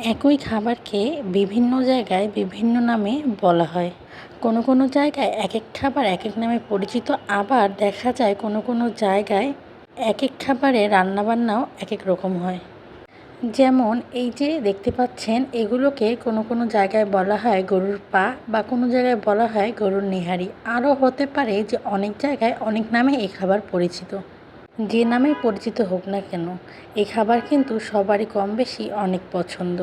একই খাবারকে বিভিন্ন জায়গায় বিভিন্ন নামে বলা হয়। কোনো কোনো জায়গায় এক এক খাবার এক এক নামে পরিচিত, আবার দেখা যায় কোনো কোনো জায়গায় এক এক খাবারের রান্নাবান্নাও এক এক রকম হয়। যেমন এই যে দেখতে পাচ্ছেন, এগুলোকে কোনো কোনো জায়গায় বলা হয় গরুর পা, বা কোনো জায়গায় বলা হয় গরুর নেহারি। আরও হতে পারে যে অনেক জায়গায় অনেক নামে এই খাবার পরিচিত। যে নামেই পরিচিত হোক না কেন, এই খাবার কিন্তু সবারই কম বেশি অনেক পছন্দ।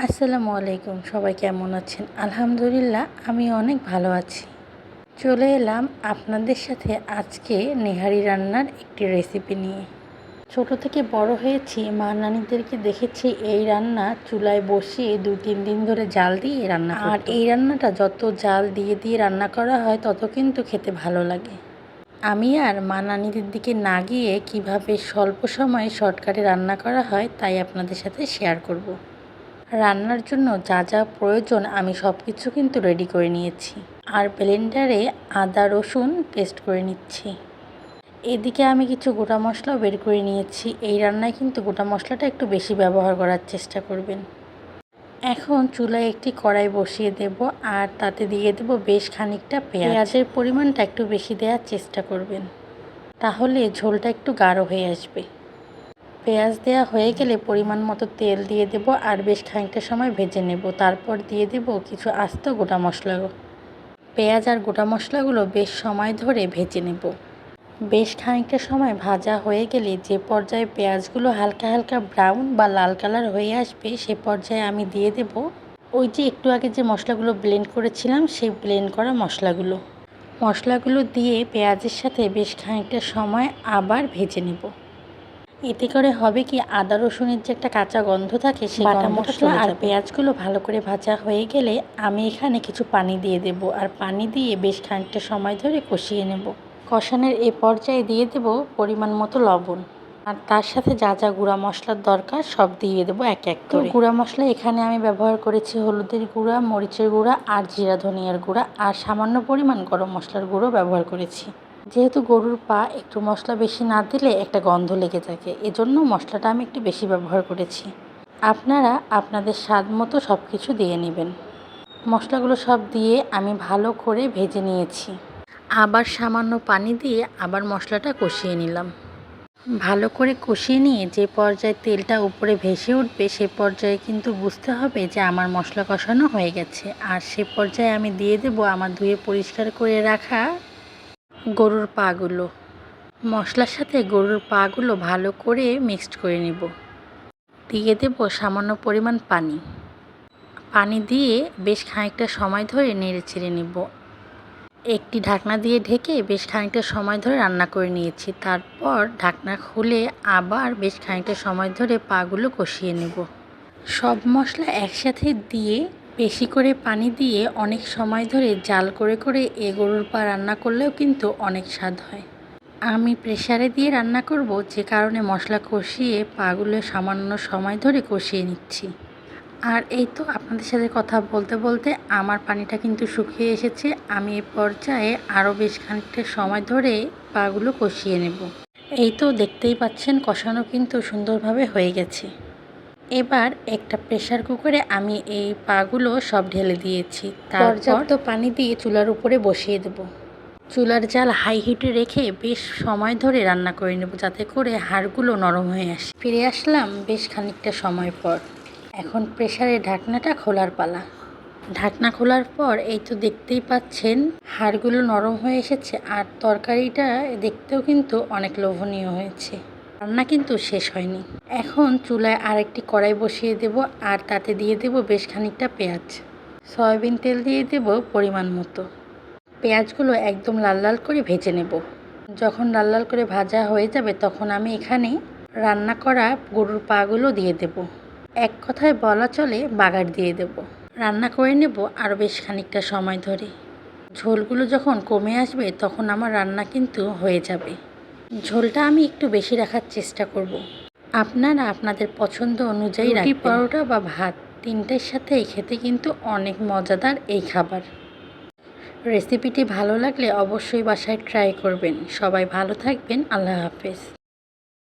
আসসালামু আলাইকুম, সবাই কেমন আছেন? আলহামদুলিল্লাহ, আমি অনেক ভালো আছি। চলে এলাম আপনাদের সাথে আজকে নেহারি রান্নার একটি রেসিপি নিয়ে। ছোট থেকে বড় হয়েছি, মা নানিদেরকে দেখেছি এই রান্না চুলায় বসিয়ে 2-3 দিন ধরে জাল দিয়ে রান্না করত। আর এই রান্নাটা যত জাল দিয়ে দিয়ে রান্না করা হয় তত কিন্তু খেতে ভালো লাগে। আমি আর মা নানিদের দিকে না গিয়ে কীভাবে স্বল্প সময়ে শর্টকাটে রান্না করা হয় তাই আপনাদের সাথে শেয়ার করব। রান্নার জন্য যা যা প্রয়োজন আমি সব কিছু কিন্তু রেডি করে নিয়েছি, আর ব্লেন্ডারে আদা রসুন পেস্ট করে নিচ্ছি। এদিকে আমি কিছু গোটা মশলাও বের করে নিয়েছি। এই রান্নায় কিন্তু গোটা মশলাটা একটু বেশি ব্যবহার করার চেষ্টা করবেন। এখন চুলায় একটি কড়াই বসিয়ে দেব, আর তাতে দিয়ে দেব বেশ খানিকটা পেঁয়াজের পরিমাণটা একটু বেশি দেওয়ার চেষ্টা করবেন, তাহলে ঝোলটা একটু গাঢ় হয়ে আসবে। পেঁয়াজ দেওয়া হয়ে গেলে পরিমাণ মতো তেল দিয়ে দেব, আর বেশ খানিকটা সময় ভেজে নেব। তারপর দিয়ে দেব কিছু আস্ত গোটা মশলা। পেঁয়াজ আর গোটা মশলাগুলো বেশ সময় ধরে ভেজে নেব। বেশ খানিকটা সময় ভাজা হয়ে গেলে যে পর্যায়ে পেঁয়াজগুলো হালকা হালকা ব্রাউন বা লাল কালার হয়ে আসবে, সে পর্যায়ে আমি দিয়ে দেব ওই যে একটু আগে যে মশলাগুলো ব্লেন্ড করেছিলাম, সেই ব্লেন্ড করা মশলাগুলো দিয়ে পেঁয়াজের সাথে বেশ খানিকটা সময় আবার ভেজে নেব। এতে করে হবে কি, আদা রসুনের যে একটা কাঁচা গন্ধ থাকে, সেই বাটা মশলা আর পেঁয়াজগুলো ভালো করে ভাজা হয়ে গেলে আমি এখানে কিছু পানি দিয়ে দেব, আর পানি দিয়ে বেশ খানিকটা সময় ধরে কষিয়ে নেব। কষানোর এ পর্যায়ে দিয়ে দেব পরিমাণ মতো লবণ, আর তার সাথে যা যা গুঁড়া মশলার দরকার সব দিয়ে দেবো এক এক করে। গুঁড়া মশলা এখানে আমি ব্যবহার করেছি হলুদের গুঁড়া, মরিচের গুঁড়া, আর জিরা ধনিয়ার গুঁড়া, আর সামান্য পরিমাণ গরম মশলার গুঁড়ো ব্যবহার করেছি। যেহেতু গরুর পা একটু মশলা বেশি না দিলে একটা গন্ধ লেগে থাকে, এজন্য মশলাটা আমি একটু বেশি ব্যবহার করেছি। আপনারা আপনাদের স্বাদ মতো সব কিছু দিয়ে নেবেন। মশলাগুলো সব দিয়ে আমি ভালো করে ভেজে নিয়েছি। আবার সামান্য পানি দিয়ে আবার মশলাটা কষিয়ে নিলাম। ভালো করে কষিয়ে নিয়ে যে পর্যায়ে তেলটা উপরে ভেসে উঠবে, সে পর্যায়ে কিন্তু বুঝতে হবে যে আমার মশলা কষানো হয়ে গেছে। আর সে পর্যায়ে আমি দিয়ে দেব আমার ধুয়ে পরিষ্কার করে রাখা গরুর পাগুলো। মশলার সাথে গরুর পাগুলো ভালো করে মিক্সড করে নেব। দিয়ে দেব সামান্য পরিমাণ পানি দিয়ে বেশ খানিকটা সময় ধরে নেড়ে চেড়ে নেব। একটি ঢাকনা দিয়ে ঢেকে বেশ খানিকটা সময় ধরে রান্না করে নিয়েছি। তারপর ঢাকনা খুলে আবার বেশ খানিকটা সময় ধরে পাগুলো কষিয়ে নেব। সব মশলা একসাথে দিয়ে বেশি করে পানি দিয়ে অনেক সময় ধরে জাল করে করে গরুর পা রান্না করলেও কিন্তু অনেক স্বাদ হয়। আমি প্রেসারে দিয়ে রান্না করব, যে কারণে মশলা কষিয়ে পাগুলো সামান্য সময় ধরে কষিয়ে নিচ্ছি। আর এই তো আপনাদের সাথে কথা বলতে বলতে আমার পানিটা কিন্তু শুকিয়ে এসেছে। আমি এই পর্যায়ে আরও বেশ খানিকটা সময় ধরে পাগুলো কষিয়ে নেব। এই তো দেখতেই পাচ্ছেন, কষানো কিন্তু সুন্দরভাবে হয়ে গেছে। এবার একটা প্রেসার কুকারে আমি এই পাগুলো সব ঢেলে দিয়েছি। পর্যাপ্ত পানি দিয়ে চুলার উপরে বসিয়ে দেব। চুলার জাল হাই হিটে রেখে বেশ সময় ধরে রান্না করে নেব, যাতে করে হাড়গুলো নরম হয়ে আসে। ফিরে আসলাম বেশ খানিকটা সময় পর। এখন প্রেসারের ঢাকনাটা খোলার পালা। ঢাকনা খোলার পর এই তো দেখতেই পাচ্ছেন হাড়গুলো নরম হয়ে এসেছে, আর তরকারিটা দেখতেও কিন্তু অনেক লোভনীয় হয়েছে। রান্না কিন্তু শেষ হয়নি। এখন চুলায় আরেকটি কড়াই বসিয়ে দেব, আর তাতে দিয়ে দেব বেশ খানিকটা পেঁয়াজ। সয়াবিন তেল দিয়ে দেব পরিমাণ মতো। পেঁয়াজগুলো একদম লাল লাল করে ভেজে নেব। যখন লাল লাল করে ভাজা হয়ে যাবে, তখন আমি এখানে রান্না করা গরুর পাগুলো দিয়ে দেব। এক কথায় বলা চলে বাগার দিয়ে দেব। রান্না করে নেব আরও বেশ খানিকটা সময় ধরে। ঝোলগুলো যখন কমে আসবে, তখন আমার রান্না কিন্তু হয়ে যাবে। ঝোলটা আমি একটু বেশি রাখার চেষ্টা করব। আপনারা আপনাদের পছন্দ অনুযায়ী রুটি, পরোটা বা ভাত তিনটের সাথেই খেতে কিন্তু অনেক মজাদার এই খাবার। রেসিপিটি ভালো লাগলে অবশ্যই বাসায় ট্রাই করবেন। সবাই ভালো থাকবেন। আল্লাহ হাফেজ।